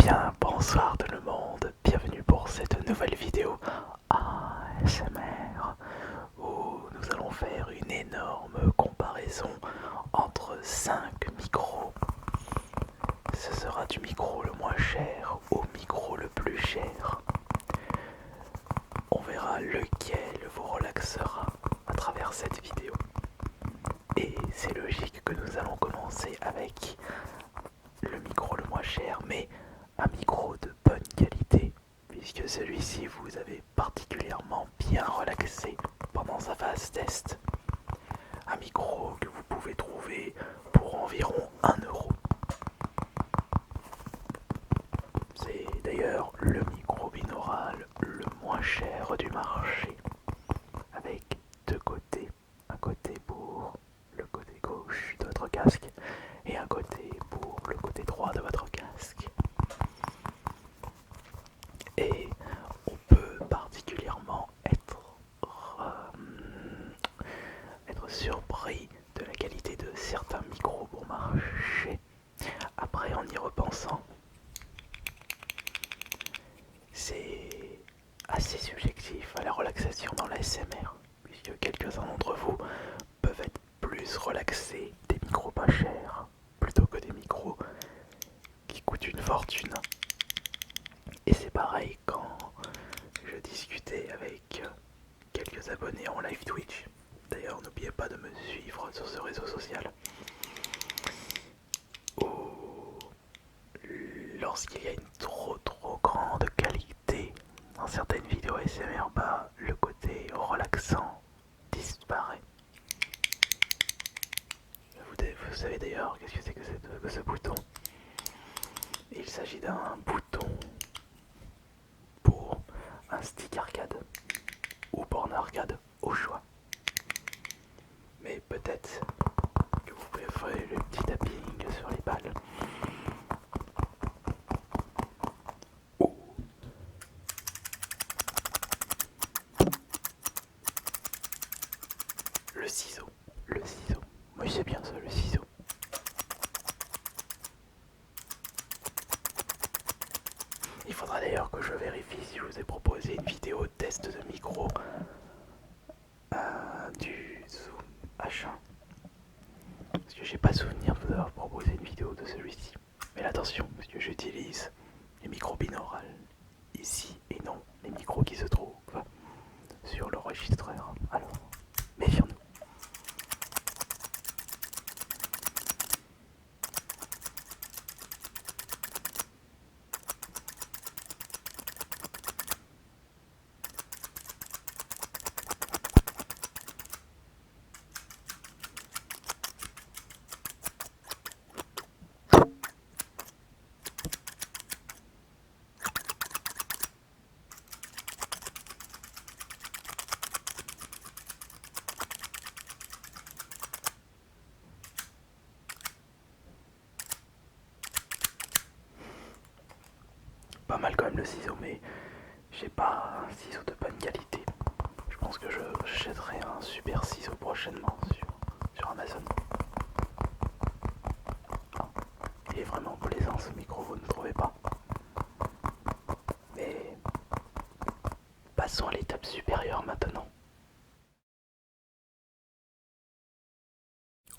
bien, bonsoir tout le monde, bienvenue pour cette nouvelle vidéo ASMR où nous allons faire une énorme comparaison entre 5 micros. Ce sera du micro le moins cher au micro le plus cher. On verra lequel vous relaxera à travers cette vidéo. Et c'est logique que nous allons commencer avec le micro le moins cher, mais un micro de bonne qualité, puisque celui-ci vous avez particulièrement bien relaxé pendant sa phase test. Un micro que vous pouvez trouver pour environ 1 euro. C'est d'ailleurs le micro binaural le moins cher du marché, avec deux côtés. Un côté pour le côté gauche de votre casque et un côté pour le côté droit de votre casque. Et on peut particulièrement être surpris de la qualité de certains micros pour marcher. Après, en y repensant, c'est assez subjectif à la relaxation dans la SMR, puisque quelques-uns d'entre vous peuvent être plus relaxés des micros pas chers plutôt que des micros qui coûtent une fortune. Et c'est pareil quand je discutais avec quelques abonnés en live Twitch. D'ailleurs, n'oubliez pas de me suivre sur ce réseau social. Ou lorsqu'il y a une trop grande qualité dans certaines vidéos ASMR, bah, le côté relaxant disparaît. Vous savez d'ailleurs qu'est-ce que c'est que ce bouton? Il s'agit d'un bouton pour un stick arcade ou borne arcade au choix. Mais peut-être que vous préférez le petit tapping sur les balles ou le ciseau. Le ciseau. Oui, c'est bien ça, le ciseau. Il faudra d'ailleurs que je vérifie si je vous ai proposé une vidéo test de micro du Zoom H1. Parce que j'ai pas souvenir de vous avoir proposé une vidéo de celui-ci. Mais attention, parce que j'utilise les micros binaurales ici et non les micros qui se trouvent sur l'enregistreur. Alors, méfions-nous. Pas mal quand même le ciseau, mais j'ai pas un ciseau de bonne qualité. Je pense que je jetterai un super ciseau prochainement sur Amazon. Oh, il est vraiment plaisant ce micro, vous ne trouvez pas? Mais passons à l'étape supérieure maintenant.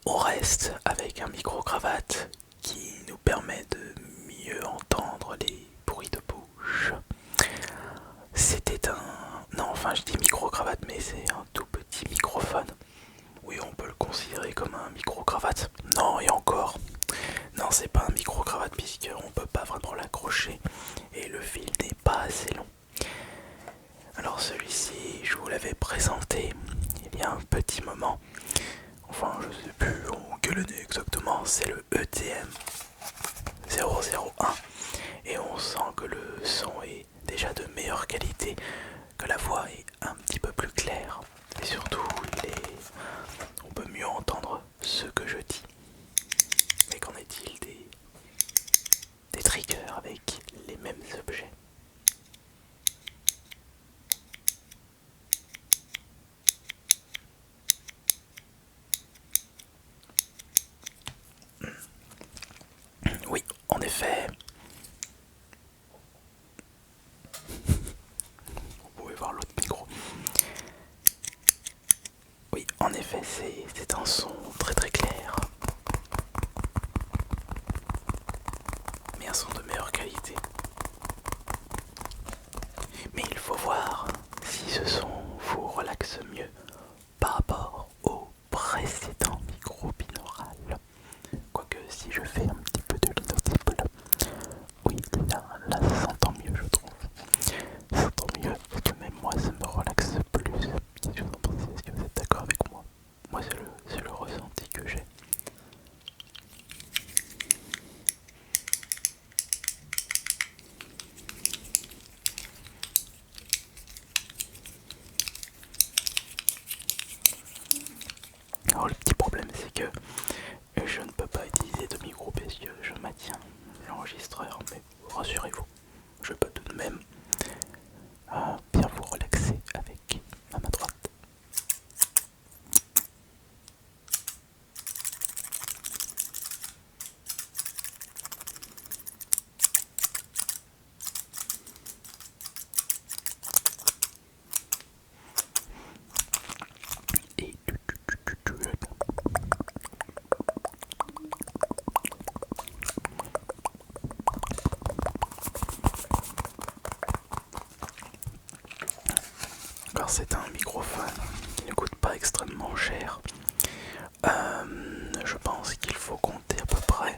On reste avec un micro-cravate qui nous permet de mieux entendre les bruits de bouche. C'était un... Non, enfin je dis micro-cravate, mais c'est un tout petit microphone. Oui, on peut le considérer comme un micro-cravate. Non, et encore. Non, c'est pas un micro-cravate puisqu'on peut pas vraiment l'accrocher et le fil n'est pas assez long. Alors celui-ci, je vous l'avais présenté il y a un petit moment. Enfin, je sais plus en quelle année exactement, c'est le ETM 001 et on sent que le son est déjà de meilleure qualité, que la voix est un petit peu plus claire et surtout on peut mieux entendre ce que je dis. Mais qu'en est-il des triggers avec les mêmes objets? Oui, en effet, qualité. Mais il faut voir si ce son vous relaxe mieux par rapport au précédent micro binaural. Quoique si je fais un petit peu de l'inaudible, oui là ça s'entend mieux je trouve. Ça s'entend mieux parce que même moi ça me relaxe plus. Qu'est-ce que vous en pensez? Est-ce que vous êtes d'accord avec moi? Moi c'est le ressenti que j'ai. Alors le petit problème c'est que je ne peux pas utiliser de micro parce que je maintiens l'enregistreur, mais rassurez-vous, je peux tout de même bien vous relaxer avec ma main droite. Et alors c'est un microphone qui ne coûte pas extrêmement cher. Je pense qu'il faut compter à peu près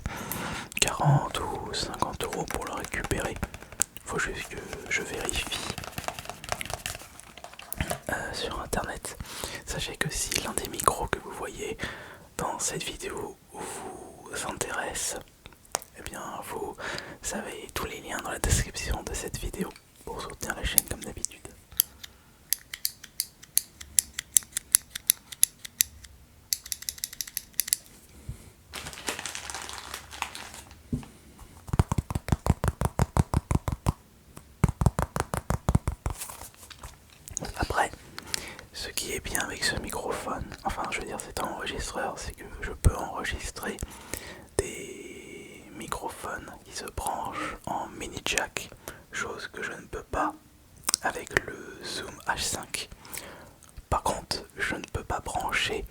40 ou 50 euros pour le récupérer. Il faut juste que je vérifie sur internet. Sachez que si l'un des micros que vous voyez dans cette vidéo vous intéresse, eh bien vous avez tous les liens dans la description de cette vidéo pour soutenir la chaîne comme d'habitude. Après, ce qui est bien avec ce microphone, enfin je veux dire cet enregistreur, c'est que je peux enregistrer des microphones qui se branchent en mini jack, chose que je ne peux pas avec le Zoom H5. Par contre, je ne peux pas brancher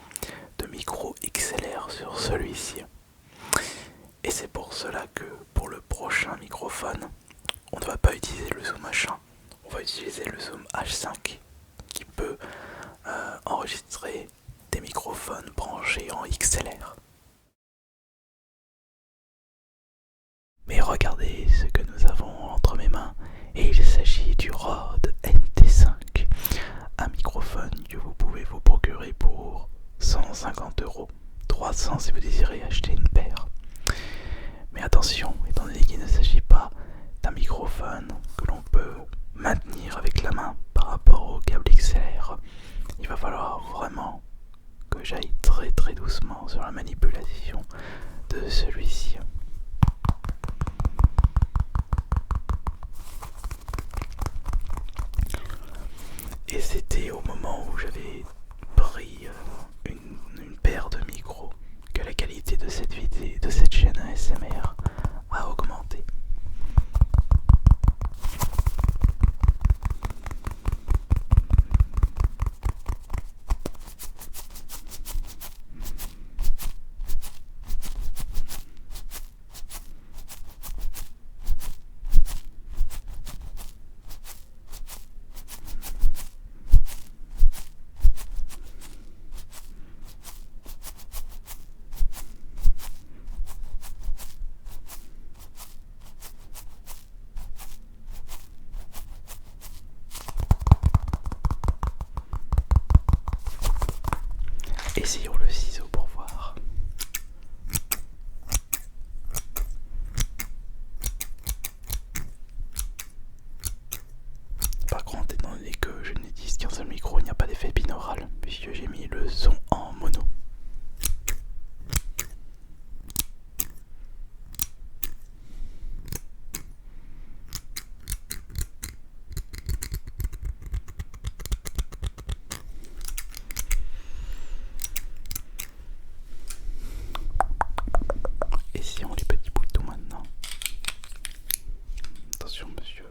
de micro XLR sur celui-ci. Et c'est pour cela que pour le prochain microphone, on ne va pas utiliser le Zoom H1, on va utiliser le Zoom H5 qui peut enregistrer des microphones branchés en XLR. Mais regardez ce que nous avons entre mes mains, et il s'agit du Rode NT5, un microphone que vous pouvez vous procurer pour 150 euros, 300 si vous désirez acheter une paire. Mais attention, étant donné qu'il ne s'agit pas d'un microphone que l'on peut maintenir avec la main par rapport au câble XLR, il va falloir vraiment que j'aille très doucement sur la manipulation de celui-ci. Et c'était au moment où j'avais pris une paire de micros que la qualité de cette vidéo, de cette chaîne ASMR a augmenté. Essayons le ciseau pour voir. Par contre, étant donné que je n'utilise qu'un seul micro, il n'y a pas d'effet binaural puisque j'ai mis le son en mono. Essayons les petits boutons maintenant. Attention monsieur.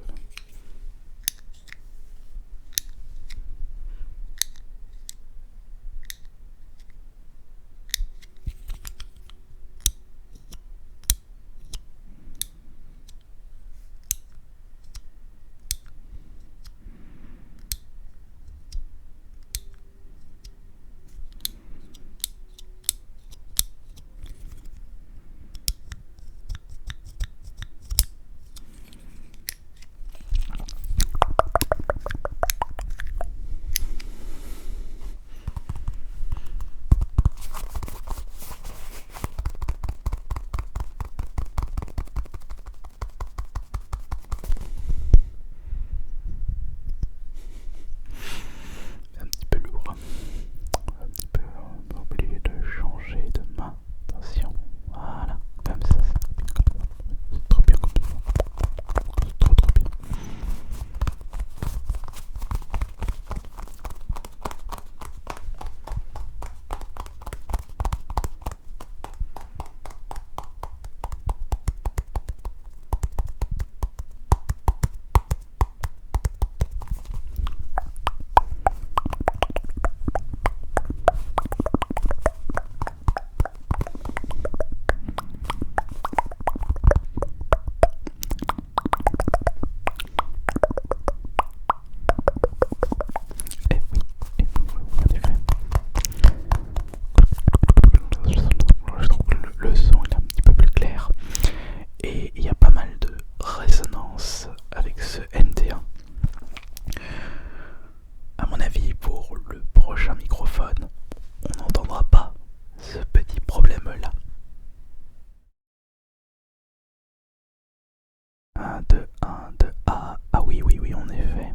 2, 1, 2, ah oui, oui, oui, en effet.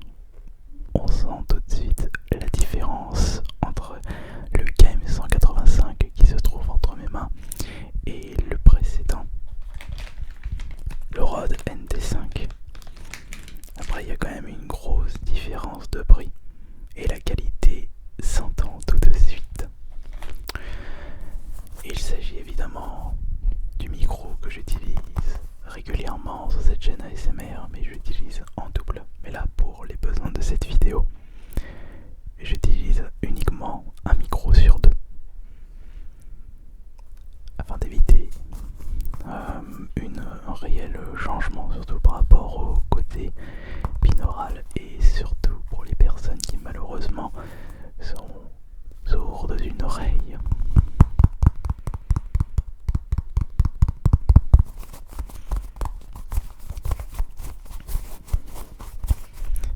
On sent tout de suite la différence entre le KM185 qui se trouve entre mes mains et le précédent, le Rode NT5. Après, il y a quand même une grosse différence de prix et la qualité s'entend tout de suite. Il s'agit évidemment du micro que j'utilise régulièrement sur cette chaîne ASMR, mais j'utilise en double. Mais là, pour les besoins de cette vidéo, j'utilise uniquement un micro sur deux afin d'éviter un réel changement, surtout par rapport au côté binaural et surtout pour les personnes qui malheureusement sont sourdes d'une oreille.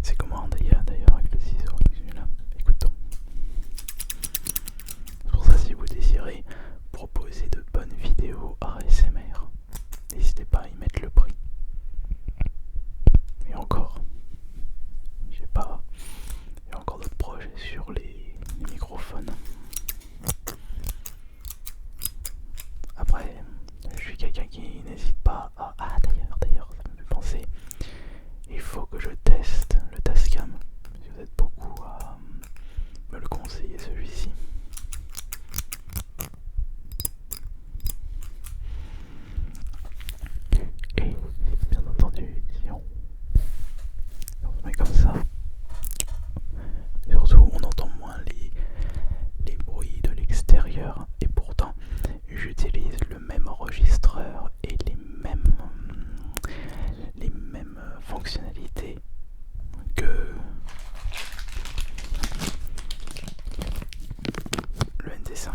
C'est comment d'ailleurs avec le ciseau, celui-là. Écoutons. C'est pour ça, si vous désirez proposer de bonnes vidéos ASMR, n'hésitez pas à y mettre le prix. Et encore, il y a encore d'autres projets sur les microphones. Après, je suis quelqu'un qui n'hésite pas à... Ah d'ailleurs, ça me fait penser, il faut que je teste le Tascam. Si vous êtes beaucoup à me le conseiller, celui-ci. Et bien entendu, si on se met comme ça, surtout on entend moins les bruits de l'extérieur. Et pourtant, j'utilise le même enregistreur et les mêmes fonctionnalités que le NT5.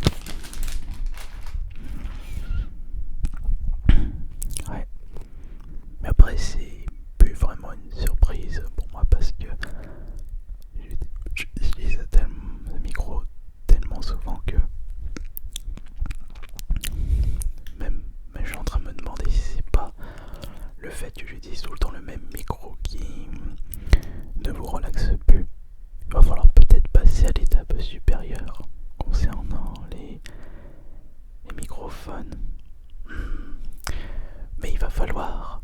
Ouais. Mais après, c'est plus vraiment une surprise pour moi parce que j'utilise le micro tellement souvent que même je suis en train de me demander si c'est pas le fait que j'utilise tout le temps le même micro qui ne vous relaxe plus. Il va falloir peut-être passer à l'étape supérieure concernant les microphones. Mais il va falloir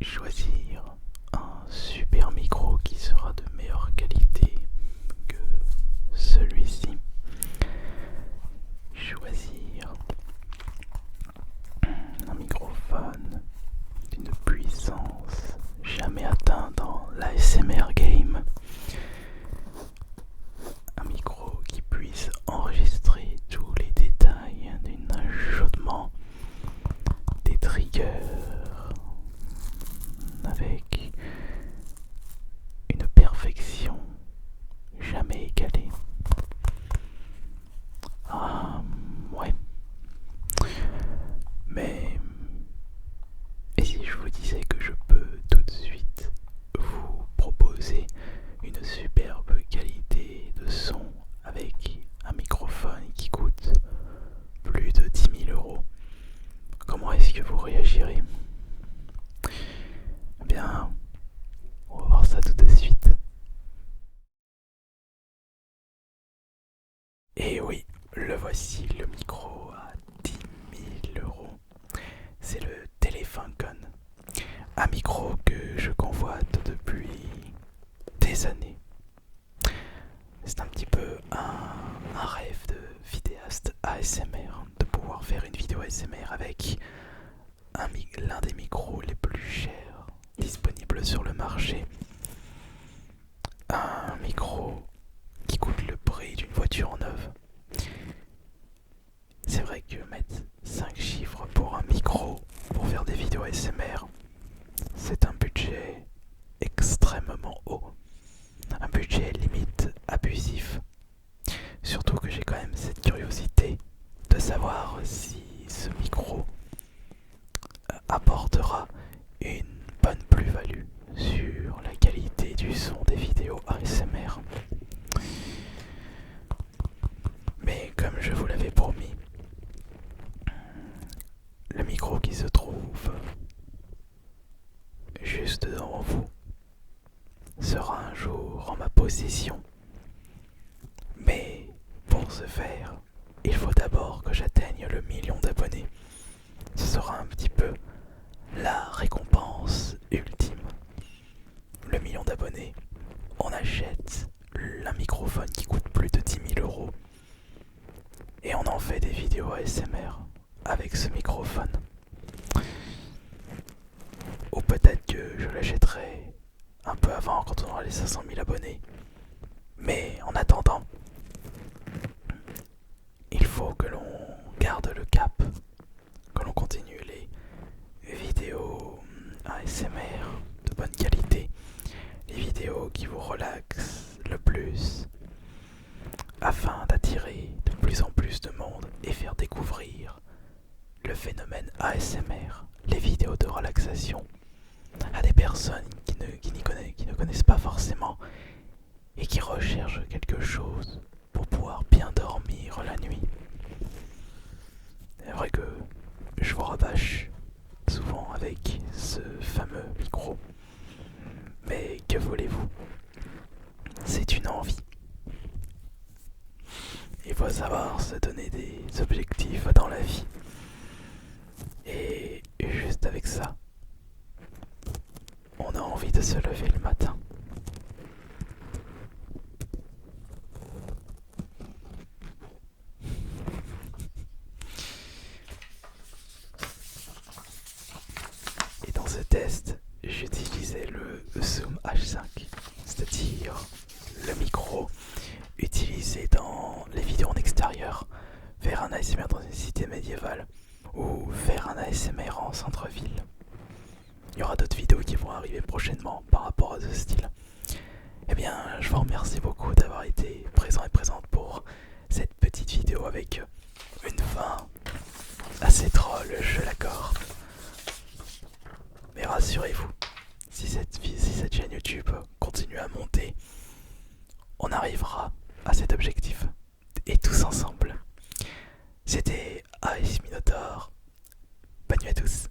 choisir un super micro qui sera de meilleure qualité que celui-ci. Choisir un microphone d'une puissance jamais atteinte dans l'ASMR game. Un micro qui puisse enregistrer tous les détails d'un ajournement, des triggers, avec une perfection jamais égalée. Ah, ouais. Mais... Et si je vous disais que je peux tout de suite vous proposer une superbe qualité de son avec un microphone qui coûte plus de 10 000 €, comment est-ce que vous réagirez? Eh bien, on va voir ça tout de suite. Et oui, le voici, le micro à 10 000 €. C'est le Telefunken, un micro que je convoite depuis des années. C'est un petit peu un rêve de vidéaste ASMR, de pouvoir faire une vidéo ASMR avec l'un des micros les plus chers disponibles sur le marché. Un micro qui coûte le prix d'une voiture neuve. C'est vrai que mettre 5 chiffres pour un micro pour faire des vidéos ASMR, c'est un budget extrêmement haut. Un budget limite abusif. Surtout que j'ai quand même cette curiosité de savoir si ce micro apportera une bonne plus-value sur la qualité du son des vidéos ASMR. Mais comme je vous l'avais promis, ce faire, il faut d'abord que j'atteigne le 1 000 000 d'abonnés. Ce sera un petit peu la récompense ultime. Le 1 000 000 d'abonnés, on achète un microphone qui coûte plus de 10 000 € et on en fait des vidéos ASMR avec ce microphone. Ou peut-être que je l'achèterai un peu avant quand on aura les 500 000 abonnés. Mais en attendant, il faut que l'on garde le cap, que l'on continue les vidéos ASMR de bonne qualité, les vidéos qui vous relaxent le plus, afin d'attirer de plus en plus de monde et faire découvrir le phénomène ASMR, les vidéos de relaxation, à des personnes qui ne connaissent pas forcément et qui recherchent quelque chose pour pouvoir bien dormir la nuit. C'est vrai que je vous rabâche souvent avec ce fameux micro, mais que voulez-vous? C'est une envie. Il faut savoir se donner des objectifs dans la vie. Et juste avec ça, on a envie de se lever le matin. Et dans ce test, j'utilisais le Zoom H5, c'est-à-dire le micro utilisé dans les vidéos en extérieur, faire un ASMR dans une cité médiévale ou faire un ASMR en centre-ville. Il y aura d'autres vidéos qui vont arriver prochainement par rapport à ce style. Eh bien, je vous remercie beaucoup d'avoir été présent et présente pour cette petite vidéo avec une fin assez troll, je l'accorde. Mais rassurez-vous, si cette chaîne YouTube continue à monter, on arrivera à cet objectif. Et tous ensemble. C'était Ice Minotaur. Bonne nuit à tous.